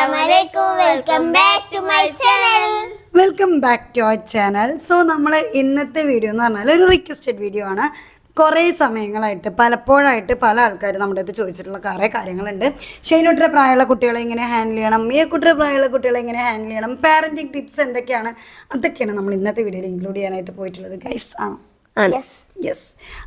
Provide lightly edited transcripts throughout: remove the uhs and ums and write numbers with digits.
Assalamualaikum. Welcome back to my channel. Welcome back to our channel. So നമ്മൾ ഇന്നത്തെ video എന്ന് പറഞ്ഞാൽ ഒരു റിക്വസ്റ്റഡ് വീഡിയോ ആണ്. കുറേ സമയങ്ങളായിട്ട് പലപ്പോഴായിട്ട് പല ആൾക്കാർ നമ്മുടെ അടുത്ത് ചോദിച്ചിട്ടുള്ള കുറേ കാര്യങ്ങളുണ്ട്. ഷൈനുട്ടിയുടെ പ്രായമുള്ള കുട്ടികളെ എങ്ങനെ ഹാൻഡിൽ ചെയ്യണം, മിയക്കുട്ടിയുടെ പ്രായമുള്ള കുട്ടികളെ എങ്ങനെ ഹാൻഡിൽ ചെയ്യണം, പാരൻറ്റിങ് ടിപ്സ് എന്തൊക്കെയാണ്, അതൊക്കെയാണ് നമ്മൾ ഇന്നത്തെ വീഡിയോയിൽ ഇൻക്ലൂഡ് ചെയ്യാനായിട്ട് പോയിട്ടുള്ളത് ഗൈസ്. യെസ്.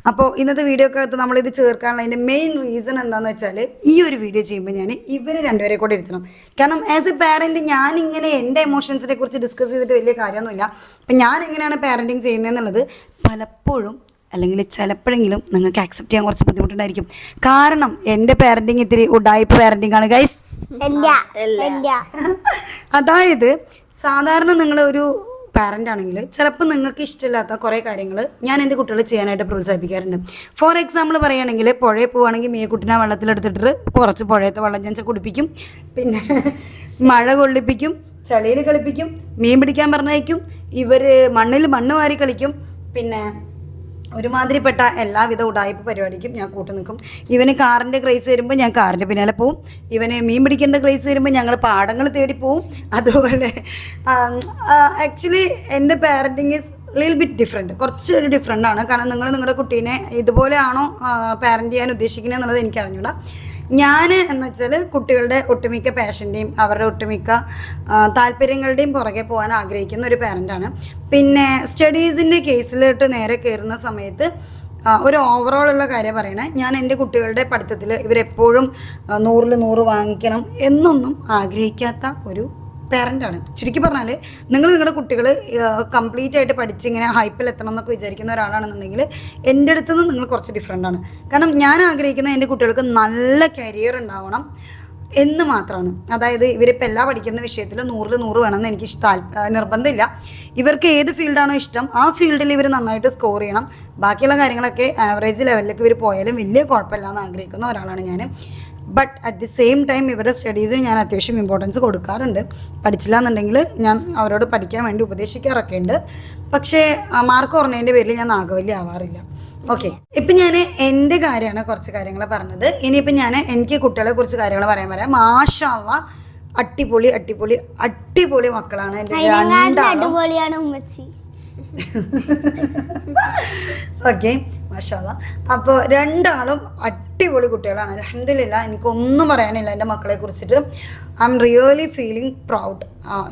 അപ്പോൾ ഇന്നത്തെ വീഡിയോക്കകത്ത് നമ്മളിത് ചേർക്കാനുള്ള അതിൻ്റെ മെയിൻ റീസൺ എന്താണെന്ന് വെച്ചാൽ ഈ ഒരു വീഡിയോ ചെയ്യുമ്പോൾ ഞാൻ ഇവർ രണ്ടുപേരെ കൂടെ ഇരുത്തണം. കാരണം ആസ് എ പാരൻറ്റ് ഞാനിങ്ങനെ എൻ്റെ എമോഷൻസിനെ കുറിച്ച് ഡിസ്കസ് ചെയ്തിട്ട് വലിയ കാര്യമൊന്നുമില്ല. അപ്പം ഞാൻ എങ്ങനെയാണ് പാരൻറ്റിങ് ചെയ്യുന്നതെന്നുള്ളത് പലപ്പോഴും അല്ലെങ്കിൽ ചിലപ്പോഴെങ്കിലും നിങ്ങൾക്ക് ആക്സെപ്റ്റ് ചെയ്യാൻ കുറച്ച് ബുദ്ധിമുട്ടുണ്ടായിരിക്കും. കാരണം എൻ്റെ പാരൻറ്റിങ് ഇത്തിരി ഉഡായിപ്പ് പാരൻറ്റിങ് ആണ് ഗൈസ്. അതായത് സാധാരണ നിങ്ങളൊരു പാരൻ്റ് ആണെങ്കിൽ ചിലപ്പോൾ നിങ്ങൾക്ക് ഇഷ്ടമില്ലാത്ത കുറേ കാര്യങ്ങൾ ഞാൻ എൻ്റെ കുട്ടികളെ ചെയ്യാനായിട്ട് പ്രോത്സാഹിപ്പിക്കാറുണ്ട്. ഫോർ എക്സാമ്പിൾ പറയുകയാണെങ്കിൽ പുഴയിൽ പോവുകയാണെങ്കിൽ മീൻകുട്ടിനെ വെള്ളത്തിലെടുത്തിട്ട് കുറച്ച് പുഴയത്തെ വെള്ളം ചെന്ന് കുടിപ്പിക്കും, പിന്നെ മഴ കൊള്ളിപ്പിക്കും, ചളിയിൽ കളിപ്പിക്കും, മീൻ പിടിക്കാൻ പറഞ്ഞയക്കും, ഇവർ മണ്ണ് വാരി കളിക്കും, പിന്നെ ഒരുമാതിരിപ്പെട്ട എല്ലാവിധ ഉടായ്പ പരിപാടിക്കും ഞാൻ കൂട്ടു നിൽക്കും. ഇവന് കാറിൻ്റെ ക്രൈസ് വരുമ്പോൾ ഞാൻ കാറിൻ്റെ പിന്നാലെ പോവും, ഇവന് മീൻ പിടിക്കേണ്ട ക്രൈസ് വരുമ്പോൾ ഞങ്ങൾ പാടങ്ങൾ തേടി പോവും. അതുപോലെ ആക്ച്വലി എൻ്റെ parenting is little bit different, കുറച്ചൊരു ഡിഫറെൻ്റ് ആണ്. കാരണം നിങ്ങൾ നിങ്ങളുടെ കുട്ടീനെ ഇതുപോലെയാണോ പാരൻറ്റ് ചെയ്യാൻ ഉദ്ദേശിക്കുന്നത് എന്നുള്ളത് എനിക്ക് അറിഞ്ഞൂടാ. ഞാൻ എന്ന് വെച്ചാൽ കുട്ടികളുടെ ഒട്ടുമിക്ക പാഷൻ്റെയും അവരുടെ ഒട്ടുമിക്ക താല്പര്യങ്ങളുടെയും പുറകെ പോകാൻ ആഗ്രഹിക്കുന്ന ഒരു പാരൻ്റാണ്. പിന്നെ സ്റ്റഡീസിൻ്റെ കേസിലോട്ട് നേരെ കയറുന്ന സമയത്ത് ഒരു ഓവറോൾ ഉള്ള കാര്യം പറയണേ, ഞാൻ എൻ്റെ കുട്ടികളുടെ പഠിത്തത്തിൽ ഇവരെപ്പോഴും 100-ൽ 100 വാങ്ങിക്കണം എന്നൊന്നും ആഗ്രഹിക്കാത്ത ഒരു പാരൻ്റാണ്. ചുരുക്കി പറഞ്ഞാൽ നിങ്ങൾ നിങ്ങളുടെ കുട്ടികൾ കംപ്ലീറ്റ് ആയിട്ട് പഠിച്ച് ഇങ്ങനെ ഹൈപ്പിൽ എത്തണം എന്നൊക്കെ വിചാരിക്കുന്ന ഒരാളാണെന്നുണ്ടെങ്കിൽ എൻ്റെ അടുത്ത് നിന്ന് നിങ്ങൾ കുറച്ച് ഡിഫറെൻ്റ് ആണ്. കാരണം ഞാൻ ആഗ്രഹിക്കുന്ന എൻ്റെ കുട്ടികൾക്ക് നല്ല കരിയർ ഉണ്ടാവണം എന്ന് മാത്രമാണ്. അതായത് ഇവരിപ്പോൾ എല്ലാ പഠിക്കുന്ന വിഷയത്തിലും 100-ൽ 100 വേണമെന്ന് എനിക്ക് നിർബന്ധമില്ല. ഇവർക്ക് ഏത് ഫീൽഡാണോ ഇഷ്ടം ആ ഫീൽഡിൽ ഇവർ നന്നായിട്ട് സ്കോർ ചെയ്യണം. ബാക്കിയുള്ള കാര്യങ്ങളൊക്കെ ആവറേജ് ലെവലിലേക്ക് ഇവർ പോയാലും വലിയ കുഴപ്പമില്ല എന്ന് ആഗ്രഹിക്കുന്ന ഒരാളാണ് ഞാൻ. But at the same time ഇവരുടെ സ്റ്റഡീസിന് ഞാൻ അത്യാവശ്യം ഇമ്പോർട്ടൻസ് കൊടുക്കാറുണ്ട്. പഠിച്ചില്ല എന്നുണ്ടെങ്കിൽ ഞാൻ അവരോട് പഠിക്കാൻ വേണ്ടി ഉപദേശിക്കാറൊക്കെ ഉണ്ട്. പക്ഷേ മാർക്ക് കുറഞ്ഞതിൻ്റെ പേരിൽ ഞാൻ നാഗവല്ലി ആവാറില്ല. ഓക്കെ, ഇപ്പം ഞാൻ എൻ്റെ കാര്യമാണ് കുറച്ച് കാര്യങ്ങൾ പറഞ്ഞത്. ഇനിയിപ്പം ഞാൻ എനിക്ക് കുട്ടികളെ കുറിച്ച് കാര്യങ്ങൾ പറയാം. മാഷാ അല്ലാഹ് അടിപൊളി അടിപൊളി അടിപൊളി മക്കളാണ് എൻ്റെ രണ്ടാളും. ഓക്കെ, മാഷാ അല്ലാഹ്. അപ്പോൾ രണ്ടാളും അടിപൊളി കുട്ടികളാണ്. അൽഹംദുലില്ലാഹ്, എനിക്കൊന്നും പറയാനില്ല എൻ്റെ മക്കളെ കുറിച്ചിട്ട്. I am really feeling proud.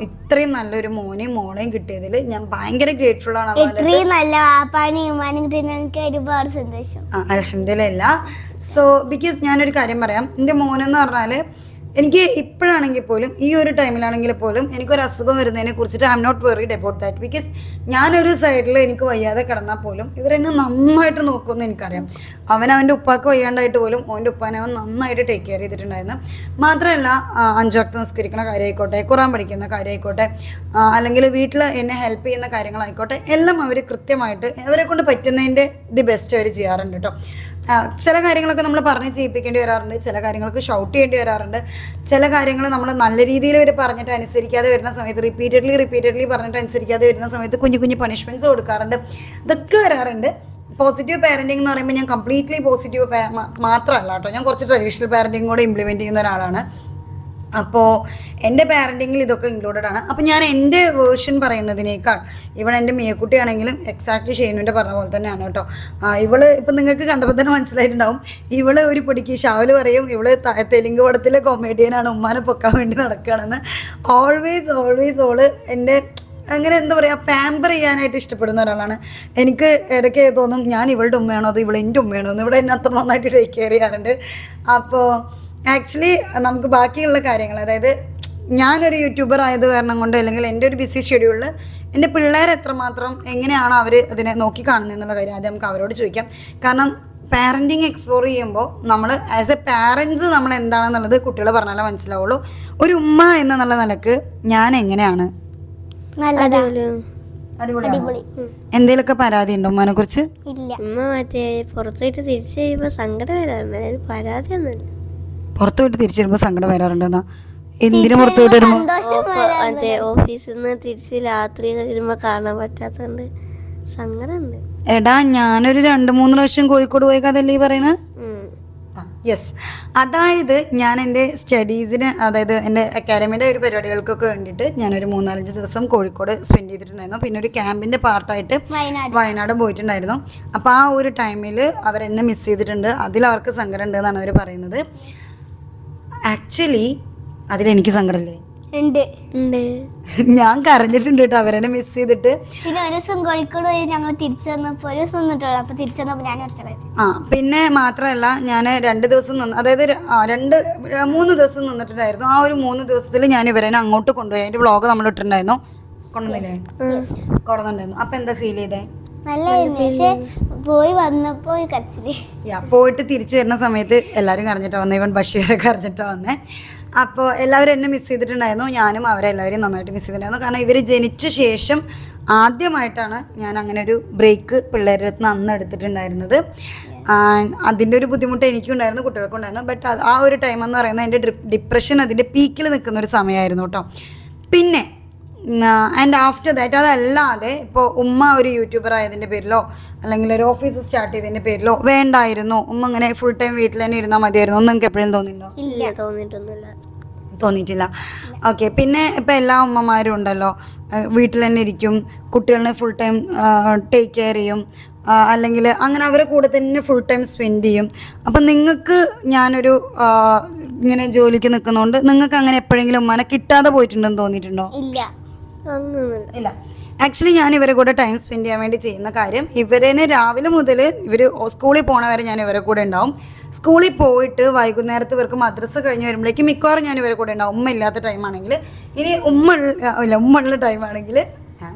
ഇത്രയും നല്ലൊരു മോനെയും മോളെയും കിട്ടിയതിൽ ഞാൻ ഭയങ്കര ഗ്രേറ്റ്ഫുൾ ആണ്. അൽഹംദുലില്ലാഹ്. സോ ബിക്കോസ് ഞാനൊരു കാര്യം പറയാം, എൻ്റെ മോനെന്ന് പറഞ്ഞാൽ എനിക്ക് ഇപ്പോഴാണെങ്കിൽ പോലും ഈ ഒരു ടൈമിലാണെങ്കിൽ പോലും എനിക്കൊരു അസുഖം വരുന്നതിനെ കുറിച്ചിട്ട് I'm not worried about that. Because ഞാനൊരു സൈഡിൽ എനിക്ക് വയ്യാതെ കിടന്നാൽ പോലും ഇവരെന്നെ നന്നായിട്ട് നോക്കുമെന്ന് എനിക്കറിയാം. അവൻ്റെ ഉപ്പാക്ക് വയ്യാണ്ടായിട്ട് പോലും അവൻ്റെ ഉപ്പാനെ അവൻ നന്നായിട്ട് ടേക്ക് കെയർ ചെയ്തിട്ടുണ്ടായിരുന്നു. മാത്രമല്ല 5 വക്ത് നിസ്കരിക്കുന്ന കാര്യമായിക്കോട്ടെ, ഖുറാൻ പഠിക്കുന്ന കാര്യമായിക്കോട്ടെ, അല്ലെങ്കിൽ വീട്ടിൽ എന്നെ ഹെൽപ്പ് ചെയ്യുന്ന കാര്യങ്ങളായിക്കോട്ടെ, എല്ലാം അവർ കൃത്യമായിട്ട് അവരെ കൊണ്ട് പറ്റുന്നതിൻ്റെ ദി ബെസ്റ്റ് അവർ ചെയ്യാറുണ്ട് കേട്ടോ. ചില കാര്യങ്ങളൊക്കെ നമ്മൾ പറഞ്ഞ് ചെയ്യിപ്പിക്കേണ്ടി വരാറുണ്ട്, ചില കാര്യങ്ങൾക്ക് ഷൗട്ട് ചെയ്യേണ്ടി വരാറുണ്ട്, ചില കാര്യങ്ങൾ നമ്മൾ നല്ല രീതിയിൽ അവർ പറഞ്ഞിട്ട് അനുസരിക്കാതെ വരുന്ന സമയത്ത് റിപ്പീറ്റഡ്ലി പറഞ്ഞിട്ട് അനുസരിക്കാതെ വരുന്ന സമയത്ത് കുഞ്ഞു കുഞ്ഞു പണിഷ്മെൻറ്റ്സ് കൊടുക്കാറുണ്ട്. ഇതൊക്കെ വരാറുണ്ട്. പോസിറ്റീവ് പാരൻറ്റിംഗ് എന്ന് പറയുമ്പോൾ ഞാൻ കംപ്ലീറ്റ്ലി പോസിറ്റീവ് മാത്രമല്ല കേട്ടോ, ഞാൻ കുറച്ച് ട്രഡീഷണൽ പാരൻറ്റിംഗ് കൂടെ ഇംപ്ലിമെൻറ്റ് ചെയ്യുന്ന ഒരാളാണ്. അപ്പോൾ എൻ്റെ പാരൻറ്റിങ്ങിൽ ഇതൊക്കെ ഇൻക്ലൂഡഡ് ആണ്. അപ്പോൾ ഞാൻ എൻ്റെ വേർഷൻ പറയുന്നതിനേക്കാൾ ഇവിടെ എൻ്റെ മിയക്കുട്ടിയാണെങ്കിലും എക്സാക്ട്ലി ഷെയ്നുവിൻ്റെ പറഞ്ഞ പോലെ തന്നെയാണ് കേട്ടോ. ഇവള് ഇപ്പം നിങ്ങൾക്ക് കണ്ടപ്പോൾ തന്നെ മനസ്സിലായിട്ടുണ്ടാവും, ഇവള് ഒരു പൊടിക്ക് ഷാവല് പറയും ഇവള് തെലുങ്ക് പടത്തിലെ കൊമേഡിയനാണ്, ഉമ്മാനെ പൊക്കാൻ വേണ്ടി നടക്കുകയാണെന്ന്. ഓൾവേസ് ഓള് എൻ്റെ അങ്ങനെ എന്താ പറയുക പാമ്പർ ചെയ്യാനായിട്ട് ഇഷ്ടപ്പെടുന്ന ഒരാളാണ്. എനിക്ക് ഇടയ്ക്ക് തോന്നും ഞാൻ ഇവളുടെ ഉമ്മയാണോ അതോ ഇവളെ എൻ്റെ ഉമ്മയാണോ എന്ന്. ഇവിടെ എന്നെ അത്ര നന്നായിട്ട് ടേക്ക് കെയർ ചെയ്യാറുണ്ട്. അപ്പോൾ ആക്ച്വലി നമുക്ക് ബാക്കിയുള്ള കാര്യങ്ങൾ, അതായത് ഞാനൊരു യൂട്യൂബർ ആയത് കാരണം കൊണ്ട് അല്ലെങ്കിൽ എൻ്റെ ഒരു ബിസി ഷെഡ്യൂളിൽ എൻ്റെ പിള്ളേർ എത്രമാത്രം എങ്ങനെയാണോ അവർ അതിനെ നോക്കി കാണുന്നത് എന്നുള്ള കാര്യം ആദ്യം നമുക്ക് അവരോട് ചോദിക്കാം. കാരണം പാരൻറ്റിങ് എക്സ്പ്ലോർ ചെയ്യുമ്പോൾ നമ്മൾ ആസ് എ പാരൻസ് നമ്മൾ എന്താണെന്നുള്ളത് കുട്ടികൾ പറഞ്ഞാലേ മനസ്സിലാവുള്ളൂ. ഒരു ഉമ്മ എന്നുള്ള നിലക്ക് ഞാൻ എങ്ങനെയാണ്? അടിപൊളി. എന്തേലൊക്കെ പരാതി ഉണ്ടോ ഉമ്മാനെ കുറിച്ച്? ഉമ്മ മറ്റേ പുറത്തോട്ട് തിരിച്ചു കഴിയുമ്പോൾ സങ്കടം വരാറുണ്ട്, പരാതിയൊന്നുമില്ല. പുറത്തു പോയിട്ട് തിരിച്ചു വരുമ്പോൾ സങ്കടം വരാറുണ്ടെന്നാ? എന്തിനു പുറത്തു പോയിട്ട് വരുമ്പോൾ? മറ്റേ ഓഫീസിൽ നിന്ന് തിരിച്ച് രാത്രി വരുമ്പോൾ കാണാൻ പറ്റാത്തതുകൊണ്ട് സങ്കടമുണ്ട്. എടാ ഞാനൊരു 2-3 പ്രാവശ്യം കോഴിക്കോട് പോയ കഥല്ലേ പറയണ? യെസ്, അതായത് ഞാൻ എൻ്റെ സ്റ്റഡീസിന്, അതായത് എൻ്റെ അക്കാഡമിയുടെ ഒരു പരിപാടികൾക്കൊക്കെ വേണ്ടിയിട്ട് ഞാനൊരു 3-4 ദിവസം കോഴിക്കോട് സ്പെൻഡ് ചെയ്തിട്ടുണ്ടായിരുന്നു. പിന്നെ ഒരു ക്യാമ്പിൻ്റെ പാർട്ടായിട്ട് വയനാട് പോയിട്ടുണ്ടായിരുന്നു. അപ്പോൾ ആ ഒരു ടൈമിൽ അവരെന്നെ മിസ് ചെയ്തിട്ടുണ്ട്. അതിലവർക്ക് സങ്കടം ഉണ്ടെന്നാണ് അവർ പറയുന്നത്. ആക്ച്വലി അതിലെനിക്ക് സങ്കടമില്ലേ? ഉണ്ട്. ഞാൻ കരഞ്ഞിട്ടുണ്ട് കേട്ടോ അവരെന്നെ മിസ് ചെയ്തിട്ട്. പിന്നെ ഒരു ദിവസം കോഴിക്കോട് പോയി ഞങ്ങൾ തിരിച്ചു വന്നപ്പോൾ ഒരു ദിവസം നിന്നിട്ടുള്ളൂ. അപ്പോൾ തിരിച്ചു വന്നപ്പോൾ ഞാൻ പിന്നെ മാത്രമല്ല ഞാൻ 2 ദിവസം നിന്ന്, അതായത് 3 ദിവസം നിന്നിട്ടുണ്ടായിരുന്നു. ആ ഒരു 3 ദിവസത്തിൽ ഞാൻ ഇവരെന്നെ അങ്ങോട്ട് കൊണ്ടുപോയി. അതിൻ്റെ വ്ളോഗ് നമ്മൾ ഇട്ടിട്ടുണ്ടായിരുന്നു. കൊണ്ടുവന്നിട്ടുണ്ടായിരുന്നു. അപ്പം എന്താ ഫീൽ ചെയ്തേ? നല്ലായിരുന്നു. പക്ഷെ പോയി വന്നപ്പോൾ കച്ചില്. പോയിട്ട് തിരിച്ചു വരുന്ന സമയത്ത് എല്ലാവരും കരഞ്ഞിട്ടാണ് വന്നത്. ഇവൻ ബഷീറൊക്കെ കരഞ്ഞിട്ടാണ് വന്നത്. അപ്പോൾ എല്ലാവരും എന്നെ മിസ് ചെയ്തിട്ടുണ്ടായിരുന്നു. ഞാനും അവരെ എല്ലാവരും നന്നായിട്ട് മിസ് ചെയ്തിട്ടുണ്ടായിരുന്നു. കാരണം ഇവർ ജനിച്ച ശേഷം ആദ്യമായിട്ടാണ് ഞാൻ അങ്ങനെ ഒരു ബ്രേക്ക് പിള്ളേരുടെ അടുത്ത് അന്ന് എടുത്തിട്ടുണ്ടായിരുന്നത്. അതിൻ്റെ ഒരു ബുദ്ധിമുട്ട് എനിക്കുണ്ടായിരുന്നു, കുട്ടികൾക്കുണ്ടായിരുന്നു. ബട്ട് ആ ഒരു ടൈം എന്ന് പറയുന്നത് എൻ്റെ ഡിപ്രഷൻ അതിൻ്റെ പീക്കിൽ നിൽക്കുന്ന ഒരു സമയമായിരുന്നു കേട്ടോ. പിന്നെ ആൻഡ് ആഫ്റ്റർ ദാറ്റ് അതല്ലാതെ ഇപ്പോൾ ഉമ്മ ഒരു യൂട്യൂബർ ആയതിൻ്റെ പേരിലോ അല്ലെങ്കിൽ ഒരു ഓഫീസ് സ്റ്റാർട്ട് ചെയ്തതിൻ്റെ പേരിലോ വേണ്ടായിരുന്നു, ഉമ്മ ഇങ്ങനെ ഫുൾ ടൈം വീട്ടിൽ തന്നെ ഇരുന്നാൽ മതിയായിരുന്നു ഒന്നും നിങ്ങൾക്ക് എപ്പോഴും തോന്നിയിട്ടുണ്ടോ? ഇല്ല, തോന്നിയിട്ടില്ല. ഓക്കെ. പിന്നെ ഇപ്പം എല്ലാ ഉമ്മമാരും ഉണ്ടല്ലോ, വീട്ടിൽ തന്നെ ഇരിക്കും, കുട്ടികളെ ഫുൾ ടൈം ടേക്ക് കെയർ ചെയ്യും, അല്ലെങ്കിൽ അങ്ങനെ അവരെ കൂടെ തന്നെ ഫുൾ ടൈം സ്പെൻഡ് ചെയ്യും. അപ്പം നിങ്ങൾക്ക് ഞാനൊരു ഇങ്ങനെ ജോലിക്ക് നിൽക്കുന്നതുകൊണ്ട് നിങ്ങൾക്ക് അങ്ങനെ എപ്പോഴെങ്കിലും ഉമ്മാനെ കിട്ടാതെ പോയിട്ടുണ്ടെന്ന് തോന്നിയിട്ടുണ്ടോ? ഇല്ല. ആക്ച്വലി ഞാൻ ഇവരെ കൂടെ ടൈം സ്പെൻഡ് ചെയ്യാൻ വേണ്ടി ചെയ്യുന്ന കാര്യം, ഇവരെ രാവിലെ മുതൽ ഇവർ സ്കൂളിൽ പോണ വരെ ഞാൻ ഇവരെ കൂടെ ഉണ്ടാവും. സ്കൂളിൽ പോയിട്ട് വൈകുന്നേരത്ത് ഇവർക്ക് മദ്രസ കഴിഞ്ഞ് വരുമ്പോഴേക്ക് മിക്കവാറും ഞാൻ ഇവരെ കൂടെ ഉണ്ടാവും. ഉമ്മ ഇല്ലാത്ത ടൈമാണെങ്കിൽ, ഇനി ഉമ്മ ഉള്ള ടൈമാണെങ്കിൽ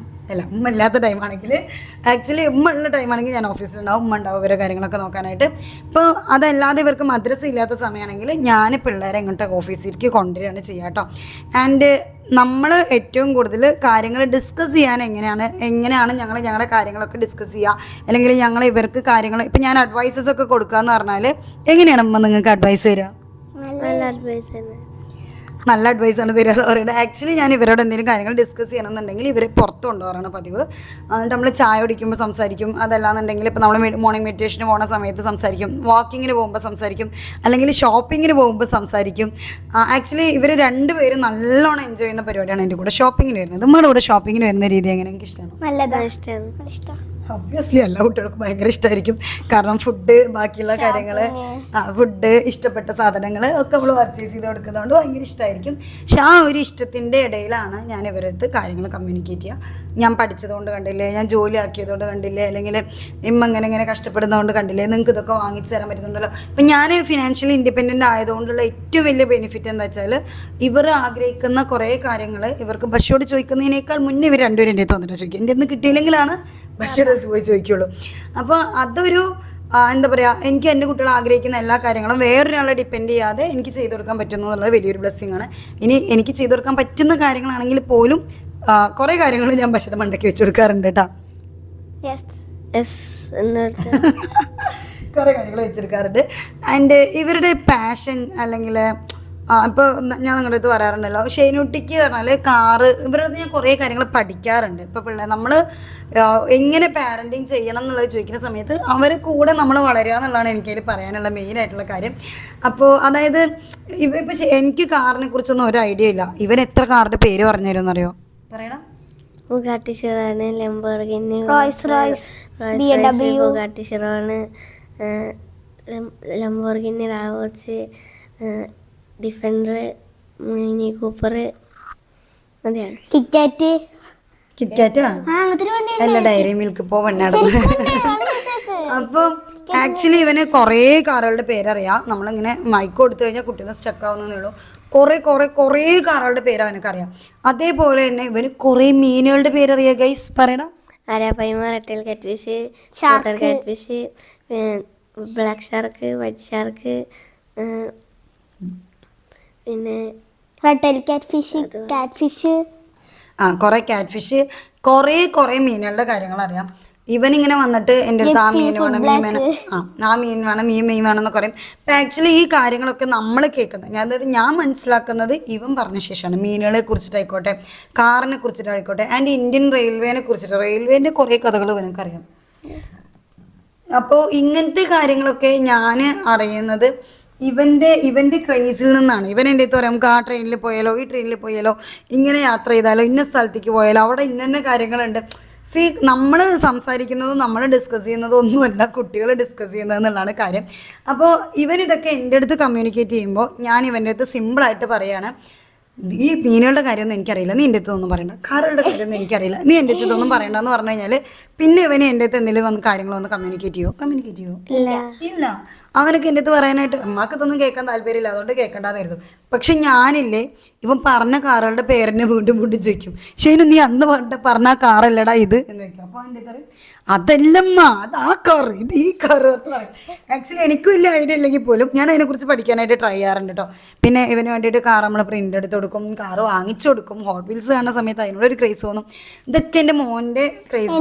ഉമ്മ ഇല്ലാത്ത ടൈമാണെങ്കിൽ, ആക്ച്വലി ഉമ്മ ഉള്ള ടൈമാണെങ്കിൽ ഞാൻ ഓഫീസിലുണ്ടാവും, ഉമ്മ ഉണ്ടാവും ഇവരെ കാര്യങ്ങളൊക്കെ നോക്കാനായിട്ട്. ഇപ്പോൾ അതല്ലാതെ ഇവർക്ക് മദ്രസ ഇല്ലാത്ത സമയമാണെങ്കിൽ ഞാൻ പിള്ളേരെ ഇങ്ങോട്ട് ഓഫീസിലേക്ക് കൊണ്ടുവരികയാണ് ചെയ്യുക കേട്ടോ. ആൻഡ് നമ്മൾ ഏറ്റവും കൂടുതൽ കാര്യങ്ങൾ ഡിസ്കസ് ചെയ്യാൻ എങ്ങനെയാണ് ഞങ്ങളുടെ കാര്യങ്ങളൊക്കെ ഡിസ്കസ് ചെയ്യുക, അല്ലെങ്കിൽ ഞങ്ങൾ ഇവർക്ക് കാര്യങ്ങൾ ഇപ്പം ഞാൻ അഡ്വൈസസ് ഒക്കെ കൊടുക്കുക എന്ന് പറഞ്ഞാൽ എങ്ങനെയാണ് അമ്മ നിങ്ങൾക്ക് അഡ്വൈസ് തരിക? നല്ല അഡ്വൈസാണ് തരിക എന്ന് പറയുന്നത്. ആക്ച്വലി ഞാൻ ഇവരോട് എന്തെങ്കിലും കാര്യങ്ങൾ ഡിസ്കസ് ചെയ്യണമെന്നുണ്ടെങ്കിൽ ഇവരെ പുറത്ത് കൊണ്ടുപോകാറാണ് പതിവ്. എന്നിട്ട് നമ്മൾ ചായ കുടിക്കുമ്പോൾ സംസാരിക്കും, അതല്ലാന്നുണ്ടെങ്കിൽ ഇപ്പോൾ നമ്മൾ മോർണിംഗ് മെഡിറ്റേഷന് പോകുന്ന സമയത്ത് സംസാരിക്കും, വാക്കിങ്ങിന് പോകുമ്പോൾ സംസാരിക്കും, അല്ലെങ്കിൽ ഷോപ്പിങ്ങിന് പോകുമ്പോൾ സംസാരിക്കും. ആക്ച്വലി ഇവർ രണ്ടുപേരും നല്ലോണം എൻജോയ് ചെയ്യുന്ന പരിപാടിയാണ് എൻ്റെ കൂടെ ഷോപ്പിങ്ങിന് വരുന്നത്. നമ്മുടെ കൂടെ ഷോപ്പിങ്ങിന് വരുന്ന രീതി എങ്ങനെ എനിക്ക് ഇഷ്ടമാണ്. ഒബ്വിയസ്ലി എല്ലാ കുട്ടികൾക്കും ഭയങ്കര ഇഷ്ടമായിരിക്കും. കാരണം ഫുഡ്, ബാക്കിയുള്ള കാര്യങ്ങൾ, ഫുഡ്, ഇഷ്ടപ്പെട്ട സാധനങ്ങൾ ഒക്കെ നമ്മൾ പർച്ചേസ് ചെയ്ത് കൊടുക്കുന്നതുകൊണ്ട് ഭയങ്കര ഇഷ്ടമായിരിക്കും. പക്ഷെ ആ ഒരു ഇഷ്ടത്തിൻ്റെ ഇടയിലാണ് ഞാൻ ഇവരടുത്ത് കാര്യങ്ങൾ കമ്മ്യൂണിക്കേറ്റ് ചെയ്യുക. ഞാൻ പഠിച്ചതുകൊണ്ട് കണ്ടില്ലേ, ഞാൻ ജോലി ആക്കിയതുകൊണ്ട് കണ്ടില്ലേ, അല്ലെങ്കിൽ ഇങ്ങനെ കഷ്ടപ്പെടുന്നതുകൊണ്ട് കണ്ടില്ലേ, നിങ്ങൾക്ക് ഇതൊക്കെ വാങ്ങിച്ചു തരാൻ പറ്റുന്നുണ്ടല്ലോ. ഇപ്പം ഞാൻ ഫിനാൻഷ്യലി ഇൻഡിപെൻഡൻ്റ് ആയതുകൊണ്ടുള്ള ഏറ്റവും വലിയ ബെനിഫിറ്റ് എന്താ വെച്ചാൽ, ഇവർ ആഗ്രഹിക്കുന്ന കുറേ കാര്യങ്ങൾ ഇവർക്ക് ബഷോട് ചോദിക്കുന്നതിനേക്കാൾ മുന്നേ ഇവർ രണ്ടുപേരും എൻ്റെ തോന്നിട്ട് ചോദിക്കും. എൻ്റെ ഒന്ന് കിട്ടിയില്ലെങ്കിലാണ് ബഷീർ അടുത്ത് പോയി ചോദിക്കുള്ളൂ. അപ്പോൾ അതൊരു എന്താ പറയുക, എനിക്ക് എൻ്റെ കുട്ടികൾ ആഗ്രഹിക്കുന്ന എല്ലാ കാര്യങ്ങളും വേറൊരാളെ ഡിപ്പെൻഡ് ചെയ്യാതെ എനിക്ക് ചെയ്തു കൊടുക്കാൻ പറ്റുന്നു എന്നുള്ളത് വലിയൊരു ബ്ലെസ്സിങ് ആണ്. ഇനി എനിക്ക് ചെയ്തു കൊടുക്കാൻ പറ്റുന്ന കാര്യങ്ങളാണെങ്കിൽ പോലും കുറേ കാര്യങ്ങൾ ഞാൻ ബഷീർ മണ്ടയ്ക്ക് വെച്ച് കൊടുക്കാറുണ്ട് കേട്ടോ. കുറേ കാര്യങ്ങൾ വെച്ചെടുക്കാറുണ്ട്. ആൻഡ് ഇവരുടെ പാഷൻ, അല്ലെങ്കിൽ ഇപ്പോൾ ഞാൻ നിങ്ങളുടെ അടുത്ത് പറയാറുണ്ടല്ലോ, ഷെയ്നുട്ടിക്ക് പറഞ്ഞാൽ കാറ്, ഇവരുടെ അടുത്ത് ഞാൻ കുറേ കാര്യങ്ങൾ പഠിക്കാറുണ്ട്. ഇപ്പോൾ പിള്ളേർ നമ്മൾ എങ്ങനെ പാരൻറ്റിങ് ചെയ്യണം എന്നുള്ളത് ചോദിക്കുന്ന സമയത്ത് അവരെ കൂടെ നമ്മൾ വളരുക എന്നുള്ളതാണ് എനിക്കതിൽ പറയാനുള്ള മെയിനായിട്ടുള്ള കാര്യം. അപ്പോൾ അതായത് ഇപ്പം എനിക്ക് കാറിനെ കുറിച്ചൊന്നും ഒരു ഐഡിയ ഇല്ല. ഇവൻ എത്ര കാറിൻ്റെ പേര് പറഞ്ഞു തരുമെന്നറിയോ? പറയണം. Bugatti Chiron, Lamborghini, Bugatti Chiron, Lamborghini റാവോച്ച്, ഡിഫൻഡർ, മിനി കൂപ്പർ, അതെയാണ്. കിറ്റ്കാറ്റാ അല്ല, ഡയറി മിൽക്ക് പോവണ്ണാണ്. അപ്പം ആക്ച്വലി ഇവന് കുറേ കാറുകളുടെ പേരറിയാം. നമ്മളിങ്ങനെ മൈക്ക് കൊടുത്തു കഴിഞ്ഞാൽ കുട്ടീനെ സ്റ്റക്ക് ആവുന്നേ ഉള്ളൂ. കുറേ കാറുകളുടെ പേര് അവനക്കറിയാം. അതേപോലെ തന്നെ ഇവന് കുറേ മീനുകളുടെ പേരറിയാം. ഗൈസ് പറയണം. Arapaima, redtail catfish, water catfish, black shark, white shark, പിന്നെ കുറേ കാറ്റ്ഫിഷ്, കുറേ മീനുകളുടെ കാര്യങ്ങൾ അറിയാം. ഇവനിങ്ങനെ വന്നിട്ട് എൻ്റെ അടുത്ത് ആ മീൻ വേണം, ആ മീൻ വേണം, മീൻ വേണമെന്നൊക്കെ പറയും. അപ്പം ആക്ച്വലി ഈ കാര്യങ്ങളൊക്കെ നമ്മൾ കേൾക്കുന്നത്, അതായത് ഞാൻ മനസ്സിലാക്കുന്നത് ഇവൻ പറഞ്ഞ ശേഷമാണ്. മീനുകളെ കുറിച്ചിട്ടായിക്കോട്ടെ, കാറിനെ കുറിച്ചിട്ടായിക്കോട്ടെ, ആൻഡ് ഇന്ത്യൻ റെയിൽവേനെ കുറിച്ചിട്ട്, റെയിൽവേൻ്റെ കുറേ കഥകൾ ഇവനക്കറിയാം. അപ്പോൾ ഇങ്ങനത്തെ കാര്യങ്ങളൊക്കെ ഞാൻ അറിയുന്നത് ഇവന്റെ ക്രേസിൽ നിന്നാണ്. ഇവൻ എൻ്റെ അടുത്ത് പറയാം, നമുക്ക് ആ ട്രെയിനിൽ പോയാലോ ഈ ട്രെയിനിൽ പോയാലോ ഇങ്ങനെ യാത്ര ചെയ്താലോ ഇന്ന സ്ഥലത്തേക്ക് പോയാലോ അവിടെ ഇന്ന കാര്യങ്ങളുണ്ട്. സി, നമ്മൾ സംസാരിക്കുന്നതും നമ്മൾ ഡിസ്കസ് ചെയ്യുന്നതും ഒന്നുമല്ല കുട്ടികൾ ഡിസ്കസ് ചെയ്യുന്നത് എന്നുള്ളതാണ് കാര്യം. അപ്പോൾ ഇവൻ ഇതൊക്കെ എൻ്റെ അടുത്ത് കമ്മ്യൂണിക്കേറ്റ് ചെയ്യുമ്പോൾ ഞാൻ ഇവൻ്റെ അടുത്ത് സിമ്പിളായിട്ട് പറയുകയാണ്, ഈ മീനുകളുടെ കാര്യമൊന്നും എനിക്കറിയില്ല, നീ എൻ്റെ അടുത്ത് ഒന്നും പറയണ്ട, കാറുകളുടെ കാര്യമൊന്നും എനിക്കറിയില്ല, നീ എൻ്റെ അടുത്ത് ഇതൊന്നും പറയണ്ടെന്ന് പറഞ്ഞു കഴിഞ്ഞാൽ പിന്നെ ഇവനെ എൻ്റെ അടുത്ത് എന്തെങ്കിലും വന്ന് കാര്യങ്ങൾ വന്ന് കമ്മ്യൂണിക്കേറ്റ് ചെയ്യുമോ? ഇല്ല. അവനൊക്കെ എൻ്റെ അടുത്ത് പറയാനായിട്ട് അമ്മക്ക് ഇതൊന്നും കേൾക്കാൻ താല്പര്യമില്ല, അതുകൊണ്ട് കേൾക്കണ്ടെന്നായിരുന്നു. പക്ഷെ ഞാനില്ലേ, ഇവൻ പറഞ്ഞ കാറുകളുടെ പേരെന്നെ വീണ്ടും വീണ്ടും ചോദിക്കും, ശരി നീ അന്ന് പറഞ്ഞ കാറല്ലടാ ഇത് എന്ന് ചോദിക്കും. അപ്പോൾ എൻ്റെ പറയും അതല്ലമ്മ, അത് ആ കാറ്, ഇത് ഈ കാറ്. ആക്ച്വലി എനിക്ക് വലിയ ഐഡിയ ഇല്ലെങ്കിൽ പോലും ഞാൻ അതിനെക്കുറിച്ച് പഠിക്കാനായിട്ട് ട്രൈ ചെയ്യാറുണ്ട് കേട്ടോ. പിന്നെ ഇവന് വേണ്ടിയിട്ട് കാർ നമ്മൾ പ്രിൻ്റ് എടുത്ത് കൊടുക്കും, കാറ് വാങ്ങിച്ചു കൊടുക്കും. ഹോട്ട് വീൽസ് കാണുന്ന സമയത്ത് അതിനോടൊരു ക്രേസ് തോന്നും. ഇതൊക്കെ എൻ്റെ മോൻ്റെ ക്രേസ്.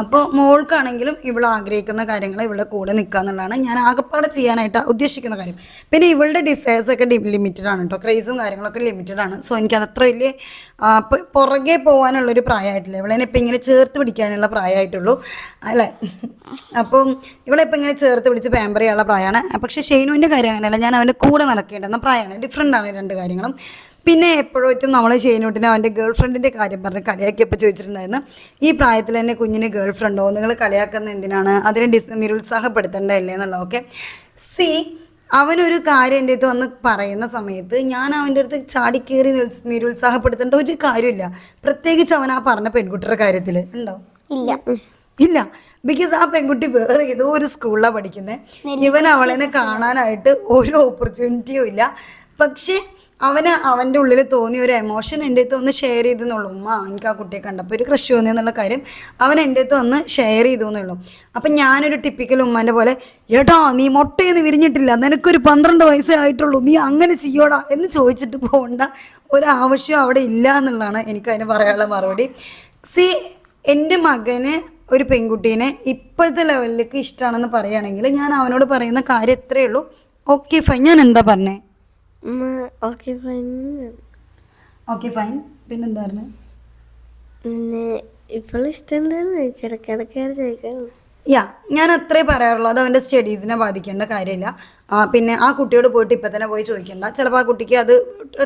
അപ്പോൾ മോൾക്കാണെങ്കിലും ഇവൾ ആഗ്രഹിക്കുന്ന കാര്യങ്ങൾ ഇവളുടെ കൂടെ നിൽക്കുക എന്നുള്ളതാണ് ഞാൻ ആകെപ്പാടെ ചെയ്യാനായിട്ട് ഉദ്ദേശിക്കുന്ന കാര്യം. പിന്നെ ഇവളുടെ ഡിസയേഴ്സ് ഒക്കെ ലിമിറ്റഡ് ആണ് കേട്ടോ, ക്രേസും കാര്യങ്ങളൊക്കെ ലിമിറ്റഡ് ആണ്. സോ എനിക്കത് അത്ര വലിയ പുറകെ പോകാനുള്ളൊരു പ്രായമായിട്ടില്ല. ഇവളെന്നെ ഇപ്പം ഇങ്ങനെ ചേർത്ത് പിടിക്കാനുള്ള പ്രായമായിട്ടുള്ളൂ അല്ലേ. അപ്പം ഇവളിപ്പോൾ ഇങ്ങനെ ചേർത്ത് പിടിച്ച് പാമ്പർ ചെയ്യാനുള്ള പ്രായമാണ്. പക്ഷേ ഷെയ്നുവിൻ്റെ കാര്യം അങ്ങനെയല്ല, ഞാൻ അവൻ്റെ കൂടെ നടക്കേണ്ടുന്ന പ്രായമാണ്. ഡിഫറെൻ്റ് ആണ് രണ്ട് കാര്യങ്ങളും. പിന്നെ എപ്പോഴും നമ്മൾ ഷെയ്നൂട്ടിനെ അവൻ്റെ ഗേൾ ഫ്രണ്ടിൻ്റെ കാര്യം പറഞ്ഞ് കളിയാക്കിയപ്പോൾ ചോദിച്ചിട്ടുണ്ടായിരുന്നു, ഈ പ്രായത്തിൽ തന്നെ കുഞ്ഞിന് ഗേൾ ഫ്രണ്ടോ, നിങ്ങൾ കളിയാക്കുന്ന എന്തിനാണ്, അതിനെ നിരുത്സാഹപ്പെടുത്തേണ്ടതല്ലേ എന്നുള്ളതൊക്കെ. സി, അവനൊരു കാര്യം എൻ്റെ അടുത്ത് വന്ന് പറയുന്ന സമയത്ത് ഞാൻ അവൻ്റെ അടുത്ത് ചാടിക്കേറി നിരുത്സാഹപ്പെടുത്തേണ്ട ഒരു കാര്യമില്ല. പ്രത്യേകിച്ച് അവൻ ആ പറഞ്ഞ പെൺകുട്ടിയുടെ കാര്യത്തിൽ ഉണ്ടോ? ഇല്ല. ബിക്കോസ് ആ പെൺകുട്ടി വേറെ ഏതോ ഒരു സ്കൂളിലാണ് പഠിക്കുന്നത്. ഇവൻ അവളെ കാണാനായിട്ട് ഒരു ഓപ്പർച്യൂണിറ്റിയും ഇല്ല. പക്ഷേ അവൻ്റെ ഉള്ളിൽ തോന്നിയ ഒരു എമോഷൻ എൻ്റെ അടുത്ത് ഒന്ന് ഷെയർ ചെയ്തെന്നുള്ളൂ. ഉമ്മ, എനിക്ക് ആ കുട്ടിയെ കണ്ടപ്പോൾ ഒരു ക്രഷ് തോന്നി എന്നുള്ള കാര്യം അവൻ എൻ്റെ അടുത്ത് വന്ന് ഷെയർ ചെയ്തു എന്നുള്ളൂ. അപ്പം ഞാനൊരു ടിപ്പിക്കൽ ഉമ്മാൻ്റെ പോലെ, ഏട്ടാ നീ മുട്ടയെന്ന് വിരിഞ്ഞിട്ടില്ല, നിനക്കൊരു 12 വയസ്സേ ആയിട്ടുള്ളൂ, നീ അങ്ങനെ ചെയ്യോടാ എന്ന് ചോദിച്ചിട്ട് പോകേണ്ട ഒരാവശ്യം അവിടെ ഇല്ല എന്നുള്ളതാണ് എനിക്കതിന് പറയാനുള്ള മറുപടി. സി, എൻ്റെ മകന് ഒരു പെൺകുട്ടീനെ ഇപ്പോഴത്തെ ലെവലിലേക്ക് ഇഷ്ടമാണെന്ന് പറയുകയാണെങ്കിൽ ഞാൻ അവനോട് പറയുന്ന കാര്യം എത്രയേ ഉള്ളൂ, ഓക്കെ ഫൈൻ. ഞാൻ എന്താ പറഞ്ഞേ? Okay fine. പിന്നെന്താ പറഞ്ഞത്? പിന്നെ ഇപ്പോൾ ഇഷ്ടം ചെറുക്കിടക്കാർ ചോദിക്കാൻ ഞാൻ അത്രേ പറയാറുള്ളൂ. അത് അവൻ്റെ സ്റ്റഡീസിനെ ബാധിക്കേണ്ട കാര്യമില്ല. പിന്നെ ആ കുട്ടിയോട് പോയിട്ട് ഇപ്പം തന്നെ പോയി ചോദിക്കണ്ട. ചിലപ്പോൾ ആ കുട്ടിക്ക് അത്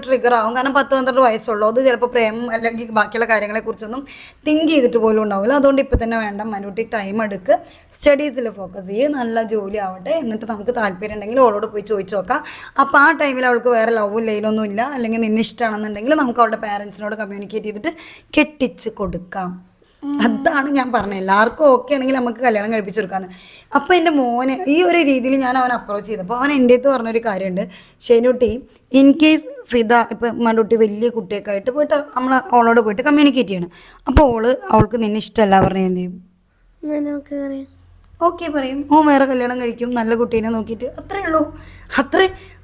ട്രിഗർ ആവും. കാരണം 10-12 വയസ്സുള്ളൂ. അത് ചിലപ്പോൾ പ്രേമം അല്ലെങ്കിൽ ബാക്കിയുള്ള കാര്യങ്ങളെക്കുറിച്ചൊന്നും തിങ്ക് ചെയ്തിട്ട് പോലും ഉണ്ടാവില്ല. അതുകൊണ്ട് ഇപ്പം തന്നെ വേണ്ട, മനുട്ടി ടൈം എടുക്ക്, സ്റ്റഡീസിൽ ഫോക്കസ് ചെയ്ത് നല്ല ജോലി ആവട്ടെ, എന്നിട്ട് നമുക്ക് താല്പര്യം ഉണ്ടെങ്കിൽ അവളോട് പോയി ചോദിച്ചു നോക്കാം. അപ്പോൾ ആ ടൈമിൽ അവൾക്ക് വേറെ ലവും ലൈനൊന്നും ഇല്ല, അല്ലെങ്കിൽ നിന്നെ ഇഷ്ടമാണെന്നുണ്ടെങ്കിൽ നമുക്ക് അവളുടെ പാരൻസിനോട് കമ്മ്യൂണിക്കേറ്റ് ചെയ്തിട്ട് കെട്ടിച്ച് കൊടുക്കാം. അതാണ് ഞാൻ പറഞ്ഞത്. എല്ലാവർക്കും ഓക്കെ ആണെങ്കിൽ നമുക്ക് കല്യാണം കഴിപ്പിച്ചു കൊടുക്കാമെന്ന്. അപ്പോൾ എൻ്റെ മോനെ ഈ ഒരു രീതിയിൽ ഞാൻ അവനെ അപ്രോച്ച് ചെയ്തപ്പോൾ അവൻ എൻ്റെ അടുത്ത് പറഞ്ഞൊരു കാര്യമുണ്ട്, ഷെയ്നുട്ടി, ഇൻ കേസ് ഫിദ ഇപ്പം മണ്ടുട്ടി വലിയ കുട്ടിയൊക്കെ ആയിട്ട് പോയിട്ട് അവളോട് പോയിട്ട് കമ്മ്യൂണിക്കേറ്റ് ചെയ്യണം. അപ്പോൾ അവൾക്ക് നിന്നെ ഇഷ്ടമല്ല പറഞ്ഞാൽ എന്ത് ചെയ്യും? ഓക്കെ പറയും, വേറെ കല്യാണം കഴിക്കും, നല്ല കുട്ടീനെ നോക്കിയിട്ട്. അത്രേ ഉള്ളൂ.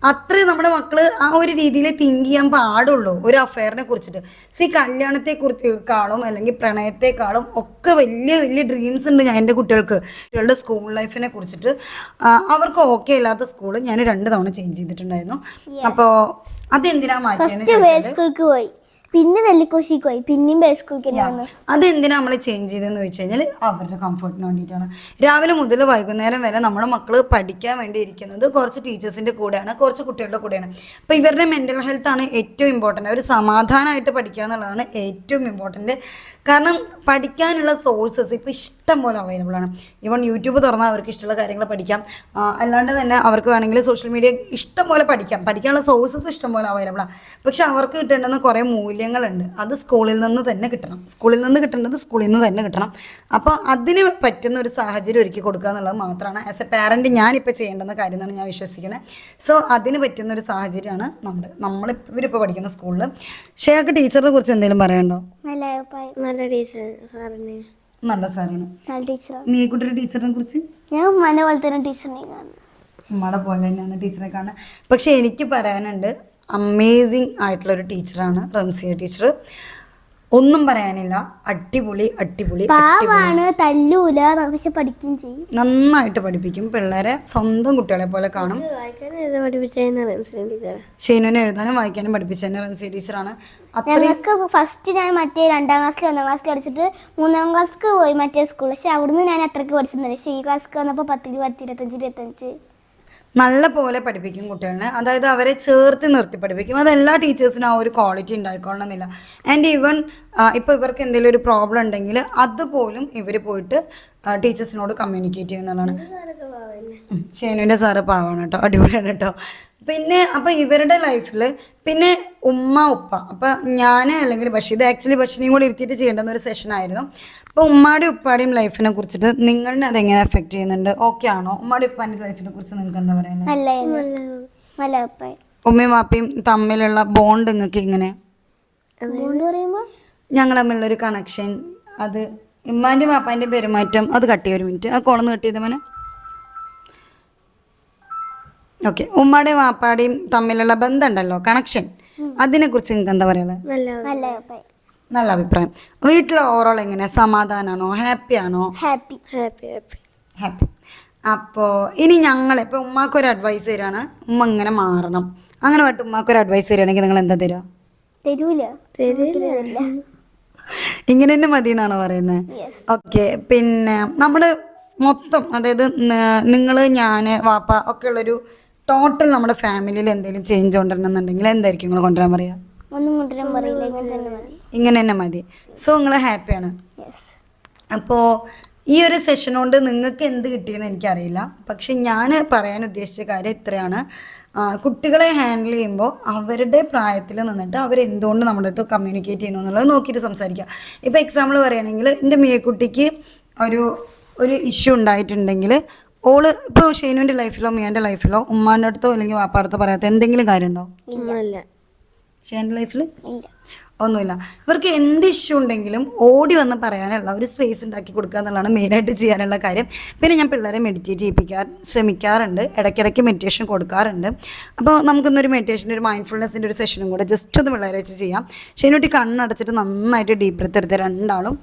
അത്രേ നമ്മുടെ മക്കൾ ആ ഒരു രീതിയിൽ തിങ്ക് ചെയ്യാൻ പാടുള്ളൂ ഒരു അഫെയറിനെ കുറിച്ചിട്ട്. കല്യാണത്തെക്കുറിച്ചേക്കാളും അല്ലെങ്കിൽ പ്രണയത്തെക്കാളും ഒക്കെ വലിയ വലിയ ഡ്രീംസ് ഉണ്ട് ഞാൻ എൻ്റെ കുട്ടികളുടെ സ്കൂൾ ലൈഫിനെ കുറിച്ചിട്ട്. അവർക്ക് ഓക്കെ അല്ലാത്ത സ്കൂൾ ഞാൻ 2 തവണ ചേഞ്ച് ചെയ്തിട്ടുണ്ടായിരുന്നു. അപ്പോൾ അതെന്തിനാ മാറ്റിയെന്ന് ചോദിച്ചാൽ, പിന്നെ നെല്ലിക്കോശിക്ക് പോയി, പിന്നെയും ബേസ്കൂൾക്ക്. അതെന്തിനാ നമ്മൾ ചേഞ്ച് ചെയ്തെന്ന് വെച്ച് കഴിഞ്ഞാൽ അവരുടെ കംഫർട്ടിന് വേണ്ടിയിട്ടാണ്. രാവിലെ മുതൽ വൈകുന്നേരം വരെ നമ്മുടെ മക്കൾ പഠിക്കാൻ വേണ്ടി ഇരിക്കുന്നത് കുറച്ച് ടീച്ചേഴ്സിൻ്റെ കൂടെയാണ്, കുറച്ച് കുട്ടികളുടെ കൂടെയാണ്. അപ്പോൾ ഇവരുടെ മെൻ്റൽ ഹെൽത്ത് ആണ് ഏറ്റവും ഇമ്പോർട്ടൻ്റ്. അവർ സമാധാനമായിട്ട് പഠിക്കുക എന്നുള്ളതാണ് ഏറ്റവും ഇമ്പോർട്ടൻ്റ്. കാരണം പഠിക്കാനുള്ള സോഴ്സസ് ഇപ്പോൾ ഇഷ്ടം പോലെ അവൈലബിൾ ആണ്. ഈവൺ യൂട്യൂബ് തുറന്നാൽ അവർക്ക് ഇഷ്ടമുള്ള കാര്യങ്ങൾ പഠിക്കാം. അല്ലാണ്ട് തന്നെ അവർക്ക് വേണമെങ്കിൽ സോഷ്യൽ മീഡിയ ഇഷ്ടം പോലെ പഠിക്കാനുള്ള സോഴ്സസ് ഇഷ്ടം പോലെ അവൈലബിൾ ആണ്. പക്ഷെ അവർക്ക് കിട്ടേണ്ടുന്ന കുറേ മൂല്യങ്ങളുണ്ട്. അത് സ്കൂളിൽ നിന്ന് തന്നെ കിട്ടണം. സ്കൂളിൽ നിന്ന് കിട്ടേണ്ടത് സ്കൂളിൽ നിന്ന് തന്നെ കിട്ടണം. അപ്പോൾ അതിന് പറ്റുന്ന ഒരു സാഹചര്യം ഒരുക്കി കൊടുക്കുക എന്നുള്ളത് മാത്രമാണ് ആസ് എ പാരൻറ്റ് ഞാനിപ്പോൾ ചെയ്യേണ്ടുന്ന കാര്യം എന്നാണ് ഞാൻ വിശ്വസിക്കുന്നത്. സോ അതിന് പറ്റുന്ന ഒരു സാഹചര്യമാണ് ഇവരിപ്പോൾ പഠിക്കുന്ന സ്കൂളിൽ. ഷേക്ക് ടീച്ചറിനെ കുറിച്ച് എന്തെങ്കിലും പറയാനുണ്ടോ? നല്ല സാറാണ്. നീ കുട്ടിയുടെ ടീച്ചറിനെ കുറിച്ച്? ഞാൻ ഉമ്മാനെ പോലെ തന്നെ ടീച്ചറിനെ കാണുന്നു. ഉമ്മയുടെ പോലെ തന്നെയാണ് ടീച്ചറെ കാണുന്നത്. പക്ഷെ എനിക്ക് പറയാനുണ്ട്, അമേസിങ് ആയിട്ടുള്ളൊരു ടീച്ചറാണ് റംസിയ ടീച്ചർ. ഒന്നും പറയാനില്ല, അടിപൊളി അടിപൊളി. പാവാണ്, തല്ലൂല, പക്ഷെ പഠിക്കുകയും ചെയ്യും. നന്നായിട്ട് പഠിപ്പിക്കും പിള്ളേരെ, സ്വന്തം കുട്ടികളെ പോലെ കാണും. ഷെയ്നുവിനെ എഴുതാനും വായിക്കാനും പഠിപ്പിച്ചതന്നെ റംസി ടീച്ചറാണ്. ഞങ്ങൾക്ക് ഫസ്റ്റ് ഞാൻ മറ്റേ 2ാം ക്ലാസ്സിൽ 1ാം ക്ലാസ്സിൽ പഠിച്ചിട്ട് 3ാം ക്ലാസ്സിക്ക് പോയി മറ്റേ സ്കൂൾ. പക്ഷെ അവിടുന്ന് ഞാൻ അത്രയ്ക്ക് പഠിച്ചിരുന്നില്ല. പക്ഷേ ഈ ക്ലാസ്സിക്ക് വന്നപ്പോൾ 10, 10, 25, 25 നല്ല പോലെ പഠിപ്പിക്കും കുട്ടികളെ. അതായത് അവരെ ചേർത്ത് നിർത്തി പഠിപ്പിക്കും. അത് എല്ലാ ടീച്ചേഴ്സിനും ആ ഒരു ക്വാളിറ്റി ഉണ്ടായിക്കൊള്ളണമെന്നില്ല. ആൻഡ് ഈവൻ ഇപ്പോൾ ഇവർക്ക് എന്തെങ്കിലും ഒരു പ്രോബ്ലം ഉണ്ടെങ്കിൽ അതുപോലും ഇവർ പോയിട്ട് ടീച്ചേഴ്സിനോട് കമ്മ്യൂണിക്കേറ്റ് ചെയ്യുന്നതാണ്. ഷേനുവിൻ്റെ സാറ് പാവാണ് കേട്ടോ, അടിപൊളിയാണ് കേട്ടോ. പിന്നെ അപ്പം ഇവരുടെ ലൈഫിൽ പിന്നെ ഉമ്മ ഉപ്പ, അപ്പം ഞാൻ അല്ലെങ്കിൽ ബഷീർ, ഇത് ആക്ച്വലി ബഷീറിനെയും കൂടി ഇരുത്തിയിട്ട് ചെയ്യേണ്ടുന്ന ഒരു സെഷനായിരുന്നു. അപ്പോൾ ഉമ്മാടെയും ഉപ്പാടെയും ലൈഫിനെ കുറിച്ചിട്ട് നിങ്ങളുടെ അതെങ്ങനെ എഫക്റ്റ് ചെയ്യുന്നുണ്ട്? ഓക്കെ ആണോ? ഉമ്മാടെ ഉപ്പാൻ്റെ ലൈഫിനെ കുറിച്ച് നിങ്ങൾക്ക് എന്താ പറയുന്നത്? ഉമ്മയും വാപ്പയും തമ്മിലുള്ള ബോണ്ട് നിങ്ങൾക്ക് എങ്ങനെ? ഞങ്ങൾ തമ്മിലുള്ളൊരു കണക്ഷൻ, അത് ഉമ്മാൻ്റെയും വാപ്പാൻ്റെയും പെരുമാറ്റം, അത് കട്ട് ചെയ്യും. 1 മിനിറ്റ്, ആ കോളൊന്ന് കട്ട് ചെയ്ത മോനെ. ഓക്കെ, ഉമ്മാടെയും വാപ്പാടെയും തമ്മിലുള്ള ബന്ധം ഉണ്ടല്ലോ, കണക്ഷൻ, അതിനെക്കുറിച്ച് നിങ്ങൾക്ക് എന്താ പറയുന്നത്? നല്ല അഭിപ്രായം. വീട്ടിൽ ഓവറോൾ എങ്ങനെ? സമാധാനമാണോ? ഹാപ്പി ആണോ? ഹാപ്പി. അപ്പോൾ ഇനി ഞങ്ങൾ ഇപ്പോൾ ഉമ്മാക്കൊരു അഡ്വൈസ് തരാണ്, ഉമ്മ ഇങ്ങനെ മാറണം, അങ്ങനെ പോയിട്ട് ഉമ്മാക്കൊരു അഡ്വൈസ് തരികയാണെങ്കിൽ നിങ്ങൾ എന്താ തരിക? ഇങ്ങനെ തന്നെ മതി എന്നാണോ പറയുന്നത്? ഓക്കെ. പിന്നെ നമ്മൾ മൊത്തം, അതായത് നിങ്ങൾ, ഞാൻ, വാപ്പ ഒക്കെ ഉള്ളൊരു ടോട്ടൽ നമ്മുടെ ഫാമിലിയിൽ എന്തെങ്കിലും ചേഞ്ച് കൊണ്ടുവരണമെന്നുണ്ടെങ്കിൽ എന്തായിരിക്കും നിങ്ങൾ കൊണ്ടുവരാൻ പറയുക? ഇങ്ങനെ തന്നെ മതി. സോ നിങ്ങൾ ഹാപ്പിയാണ്. അപ്പോൾ ഈ ഒരു സെഷൻ കൊണ്ട് നിങ്ങൾക്ക് എന്ത് കിട്ടിയെന്ന് എനിക്കറിയില്ല. പക്ഷെ ഞാൻ പറയാൻ ഉദ്ദേശിച്ച കാര്യം ഇത്രയാണ്. കുട്ടികളെ ഹാൻഡിൽ ചെയ്യുമ്പോൾ അവരുടെ പ്രായത്തിൽ നിന്നിട്ട് അവരെന്തുകൊണ്ട് നമ്മുടെ അടുത്ത് കമ്മ്യൂണിക്കേറ്റ് ചെയ്യണം എന്നുള്ളത് നോക്കിയിട്ട് സംസാരിക്കുക. ഇപ്പോൾ എക്സാമ്പിൾ പറയുകയാണെങ്കിൽ എൻ്റെ മിയക്കുട്ടിക്ക് ഒരു ഇഷ്യൂ ഉണ്ടായിട്ടുണ്ടെങ്കിൽ ഓള് ഇപ്പോൾ ഷെയ്നുവിൻ്റെ ലൈഫിലോ മിയാൻ്റെ ലൈഫിലോ ഉമ്മാൻ്റെ അടുത്തോ അല്ലെങ്കിൽ വാപ്പാൻ്റെ അടുത്തോ പറയാത്ത എന്തെങ്കിലും കാര്യമുണ്ടോ? ഷെയ്ൻ്റെ ലൈഫിൽ ഒന്നുമില്ല. ഇവർക്ക് എന്ത് ഇഷ്യൂ ഉണ്ടെങ്കിലും ഓടി വന്ന് പറയാനുള്ള ഒരു സ്പേസ് ഉണ്ടാക്കി കൊടുക്കുക എന്നുള്ളതാണ് മെയിനായിട്ട് ചെയ്യാനുള്ള കാര്യം. പിന്നെ ഞാൻ പിള്ളേരെ മെഡിറ്റേറ്റ് ചെയ്യിപ്പിക്കാൻ ശ്രമിക്കാറുണ്ട്, ഇടയ്ക്കിടയ്ക്ക് മെഡിറ്റേഷൻ കൊടുക്കാറുണ്ട്. അപ്പോൾ നമുക്കിന്നൊരു മെഡിറ്റേഷൻ്റെ ഒരു മൈൻഡ്ഫുൾനെസ്സിൻ്റെ ഒരു സെഷനും കൂടെ ജസ്റ്റ് ഒന്ന് പിള്ളേരെ വെച്ച് ചെയ്യാം. ഷെയ്നുട്ടി കണ്ണടച്ചിട്ട് നന്നായിട്ട് ഡീപ്പ് ബ്രെത്ത് എടുത്ത് രണ്ടാളും.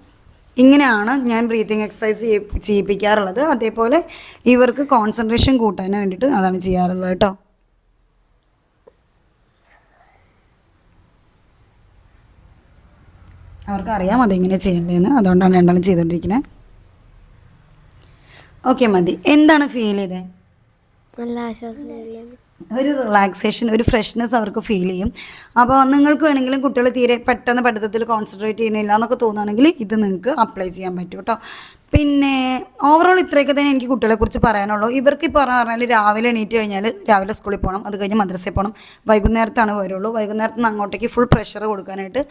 ഇങ്ങനെയാണ് ഞാൻ ബ്രീത്തിങ് എക്സസൈസ് ചെയ്യിപ്പിക്കാറുള്ളത്. അതേപോലെ ഇവർക്ക് കോൺസെൻട്രേഷൻ കൂട്ടാൻ വേണ്ടിയിട്ട് അതാണ് ചെയ്യാറുള്ളത് കേട്ടോ. അവർക്കറിയാം അതെങ്ങനെ ചെയ്യേണ്ടതെന്ന്, അതുകൊണ്ടാണ് രണ്ടാളും ചെയ്തുകൊണ്ടിരിക്കുന്നത്. ഓക്കെ, മതി. എന്താണ് ഫീൽ ചെയ്തത്? നല്ല ആശ്വാസം, ഒരു റിലാക്സേഷൻ, ഒരു ഫ്രഷ്നെസ് അവർക്ക് ഫീൽ ചെയ്യും. അപ്പോൾ നിങ്ങൾക്ക് വേണമെങ്കിലും കുട്ടികൾ തീരെ പെട്ടെന്ന് പഠിത്തത്തിൽ കോൺസെൻട്രേറ്റ് ചെയ്യുന്നില്ല എന്നൊക്കെ തോന്നുകയാണെങ്കിൽ ഇത് നിങ്ങൾക്ക് അപ്ലൈ ചെയ്യാൻ പറ്റും കേട്ടോ. പിന്നെ ഓവറോൾ ഇത്രയൊക്കെ തന്നെ എനിക്ക് കുട്ടികളെക്കുറിച്ച് പറയാനുള്ളൂ. ഇവർക്ക് ഇപ്പോൾ പറഞ്ഞാൽ രാവിലെ എണീറ്റ് കഴിഞ്ഞാൽ രാവിലെ സ്കൂളിൽ പോകണം, അത് കഴിഞ്ഞ് മദ്രസയിൽ പോകണം, വൈകുന്നേരത്താണ് വരുള്ളൂ. വൈകുന്നേരത്ത് നിന്ന് അങ്ങോട്ടേക്ക് ഫുൾ പ്രഷർ കൊടുക്കാനായിട്ട്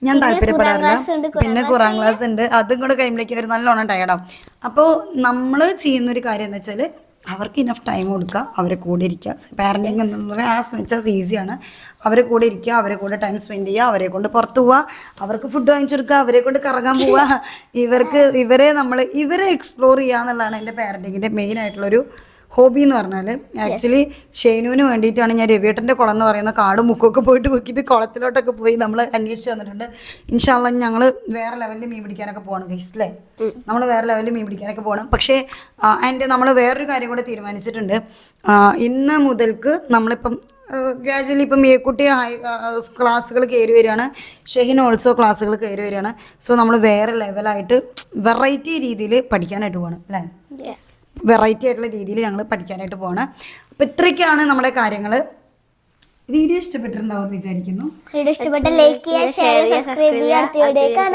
ഞാൻ താല്പര്യപ്പെടാറില്ല. പിന്നെ ഖുറാൻ ക്ലാസ് ഉണ്ട്, അതും കൂടെ കഴിയുമ്പോഴേക്കും അവർ നല്ലോണം ടയർഡാവും. അപ്പോൾ നമ്മൾ ചെയ്യുന്നൊരു കാര്യം എന്ന് വെച്ചാൽ അവർക്ക് ഇനഫ് ടൈം കൊടുക്കുക, അവരെ കൂടെ ഇരിക്കുക. പാരൻറ്റിങ് എന്ന് പറഞ്ഞാൽ ആസ് മച്ച് ആസ് ഈസിയാണ്. അവരെ കൂടെ ഇരിക്കുക, അവരെ കൂടെ ടൈം സ്പെൻഡ് ചെയ്യുക, അവരെ കൊണ്ട് പുറത്ത് പോവുക, അവർക്ക് ഫുഡ് വാങ്ങിച്ചു കൊടുക്കുക, അവരെ കൊണ്ട് കറങ്ങാൻ പോവുക. ഇവരെ എക്സ്പ്ലോർ ചെയ്യുക എന്നുള്ളതാണ് എൻ്റെ പാരൻറ്റിങ്ങിൻ്റെ മെയിൻ ആയിട്ടുള്ളൊരു ഹോബി എന്ന് പറഞ്ഞാൽ. ആക്ച്വലി ഷെയ്നുവിന് വേണ്ടിയിട്ടാണ് ഞാൻ രവിയേട്ടൻ്റെ കുളം എന്ന് പറയുന്ന കാടും മുക്കൊക്കെ പോയിട്ട് നോക്കിയിട്ട് കുളത്തിലോട്ടൊക്കെ പോയി നമ്മൾ അന്വേഷിച്ച് വന്നിട്ടുണ്ട്. ഇൻഷാ അല്ലാഹ് ഞങ്ങൾ വേറെ ലെവലിൽ മീൻ പിടിക്കാനൊക്കെ പോകണം ഗൈസ്, അല്ലേ? നമ്മൾ വേറെ ലെവലിൽ മീൻ പിടിക്കാനൊക്കെ പോകണം. പക്ഷേ നമ്മൾ വേറൊരു കാര്യം കൂടെ തീരുമാനിച്ചിട്ടുണ്ട്. ഇന്ന് മുതൽക്ക് നമ്മളിപ്പം ഗ്രാജുവലി ഇപ്പം മേക്കുട്ടി ക്ലാസ്സുകൾ കയറി വരികയാണ്, ഷെഹിൻ ഓൾസോ ക്ലാസ്സുകൾ കയറി വരികയാണ്. സോ നമ്മൾ വേറെ ലെവലായിട്ട് വെറൈറ്റി രീതിയിൽ പഠിക്കാനായിട്ട് പോകണം, അല്ലേ? വെറൈറ്റി ആയിട്ടുള്ള രീതിയിൽ ഞങ്ങൾ പഠിക്കാനായിട്ട് പോകണം. അപ്പോൾ ഇത്രയൊക്കെയാണ് നമ്മുടെ കാര്യങ്ങൾ. വീഡിയോ ഇഷ്ടപ്പെട്ടിട്ടുണ്ടാവും എന്ന് വിചാരിക്കുന്നു. വീഡിയോ ഇഷ്ടപ്പെട്ട ലൈക്ക് ചെയ്യുക, ഷെയർ ചെയ്യുക, സബ്സ്ക്രൈബ് ചെയ്യുക.